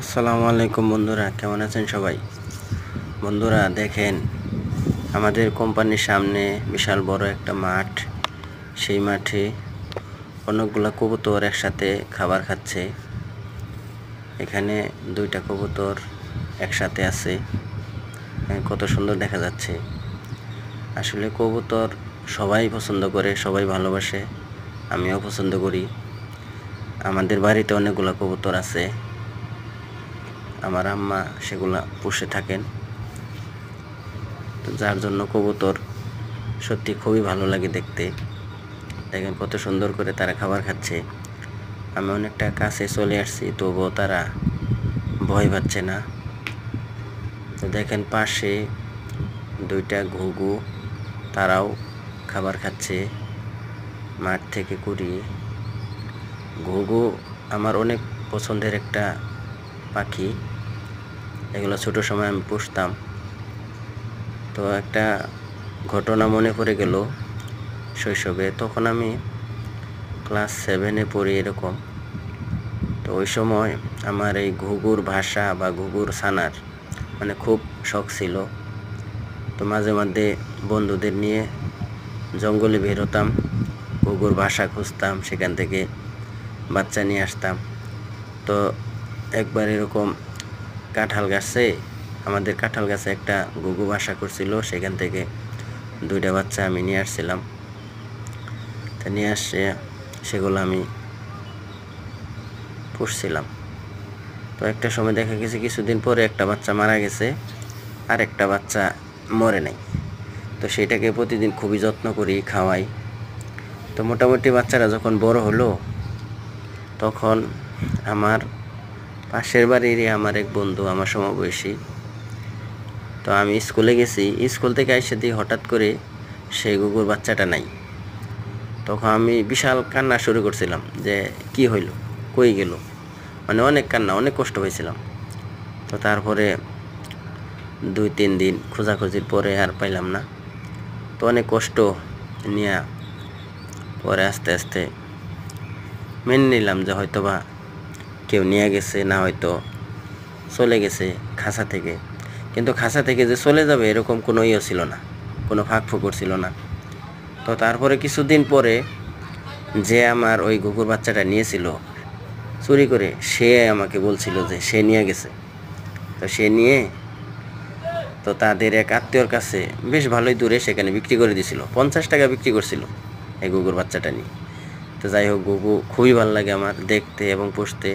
আসসালামু আলাইকুম বন্ধুরা, কেমন আছেন সবাই? বন্ধুরা দেখেন, আমাদের কোম্পানির সামনে বিশাল বড় একটা মাঠ। সেই মাঠে অনেকগুলা কবুতর একসাথে খাবার খাচ্ছে। এখানে দুইটা কবুতর একসাথে আছে, কত সুন্দর দেখা যাচ্ছে। আসলে কবুতর সবাই পছন্দ করে, সবাই ভালোবাসে, আমিও পছন্দ করি। আমাদের বাড়িতে অনেকগুলা কবুতর আছে, আমার আম্মা সেগুলা পুষে থাকেন। তো যার জন্য কবুতর সত্যি খুবই ভালো লাগে দেখতে। দেখেন কত সুন্দর করে তারা খাবার খাচ্ছে। আমি অনেকটা কাছে চলে আসছি, তবুও তারা ভয় পাচ্ছে না। তো দেখেন পাশে দুইটা ঘুঘু, তারাও খাবার খাচ্ছে মাঠ থেকে কুড়িয়ে। ঘুঘু আমার অনেক পছন্দের একটা পাখি, এগুলো ছোট সময় আমি পুষতাম। তো একটা ঘটনা মনে পড়ে গেল শৈশবে, তখন আমি ক্লাস 7-এ পড়ি এরকম। তো ওই সময় আমার এই ঘুঘুর ভাষা বা ঘুঘুর ছানার খুব শখ ছিল। তো মাঝে মধ্যে বন্ধুদের নিয়ে জঙ্গলে বের হতাম, ঘুঘুর ভাষা খুঁজতাম, সেখান থেকে বাচ্চা নিয়ে আসতাম। তো একবার এরকম আমাদের কাঁঠাল গাছে একটা ঘুঘু বাসা করছিল, সেখান থেকে দুইটা বাচ্চা আমি নিয়ে আসছিলাম। তা নিয়ে আসছে সেগুলো আমি পুষছিলাম। তো একটা সময় দেখা গেছে কিছুদিন পরে একটা বাচ্চা মারা গেছে, আর একটা বাচ্চা মরে নাই। তো সেটাকে প্রতিদিন খুবই যত্ন করি, খাওয়াই। তো মোটামুটি বাচ্চারা যখন বড় হলো, তখন আমার পাশের বাড়িরই আমার এক বন্ধু, আমার সমবয়সী, তো আমি স্কুলে গেছি, স্কুল থেকে এসে দিই হঠাৎ করে সেই ঘুঘুর বাচ্চাটা নাই। তখন আমি বিশাল কান্না শুরু করছিলাম যে কি হইল, কই গেল, অনেক কান্না, অনেক কষ্ট হয়েছিলাম। তো তারপরে 2-3 দিন খোঁজাখুঁজির পরে আর পাইলাম না। তো অনেক কষ্ট নিয়ে পরে আস্তে আস্তে মেনে নিলাম যে হয়তো বা কেউ নিয়ে গেছে, না হয়তো চলে গেছে খাঁচা থেকে। কিন্তু খাঁচা থেকে যে চলে যাবে এরকম কোনো ইয়ে ছিল না, কোনো ফাঁক ফোকর ছিল না। তো তারপরে কিছুদিন পরে যে আমার ওই ঘুঘুর বাচ্চাটা নিয়েছিল চুরি করে, সে আমাকে বলছিল যে সে নিয়ে গেছে। তো সে নিয়ে তো তাদের এক আত্মীয়র কাছে বেশ ভালোই দূরে সেখানে বিক্রি করে দিয়েছিল, 50 টাকা বিক্রি করছিল এই ঘুঘুর বাচ্চাটা নিয়ে। তো যাই হোক, ঘুঘু খুবই ভালো লাগে আমার দেখতে এবং পুষতে।